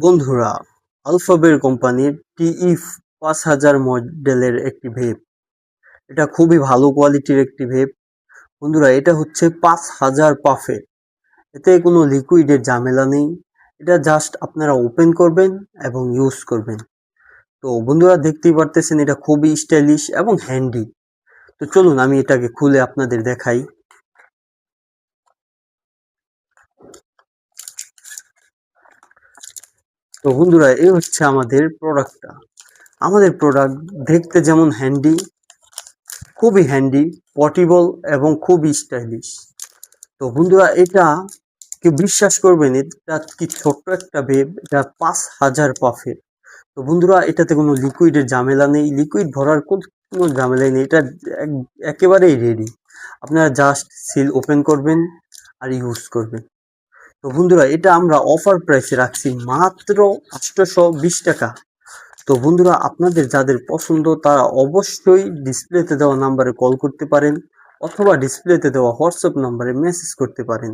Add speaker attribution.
Speaker 1: বন্ধুরা, আলফাবের কোম্পানির টিই 5000 মডেলের একটি ভেপ। এটা খুবই ভালো কোয়ালিটির একটি ভেপ। বন্ধুরা, এটা হচ্ছে 5000 পাফে। এতে কোনো লিকুইডের ঝামেলা নেই। এটা জাস্ট আপনারা ওপেন করবেন এবং ইউজ করবেন। তো বন্ধুরা, দেখতেই পারতেছেন এটা খুবই স্টাইলিশ এবং হ্যান্ডি। তো চলুন আমি এটাকে খুলে আপনাদের দেখাই। তো বন্ধুরা, এই হচ্ছে আমাদের প্রোডাক্টটা। আমাদের প্রোডাক্ট দেখতে যেমন হ্যান্ডি, খুবই হ্যান্ডি, পোর্টেবল এবং খুবই স্টাইলিশ। তো বন্ধুরা, এটা কি বিশ্বাস করবেন, এটা কি ছোট্ট একটা ভেব, এটা 5000 পাফের। তো বন্ধুরা, এটাতে কোনো লিকুইডের ঝামেলা নেই, লিকুইড ভরার কোনো ঝামেলাই নেই। এটা একেবারেই রেডি। আপনারা জাস্ট সিল ওপেন করবেন আর ইউজ করবেন। তো বন্ধুরা, এটা আমরা অফার প্রাইসে রাখছি মাত্র 820 টাকা। তো বন্ধুরা, আপনাদের যাদের পছন্দ তারা অবশ্যই ডিসপ্লেতে দেওয়া নাম্বারে কল করতে পারেন অথবা ডিসপ্লেতে দেওয়া হোয়াটসঅ্যাপ নাম্বারে মেসেজ করতে পারেন।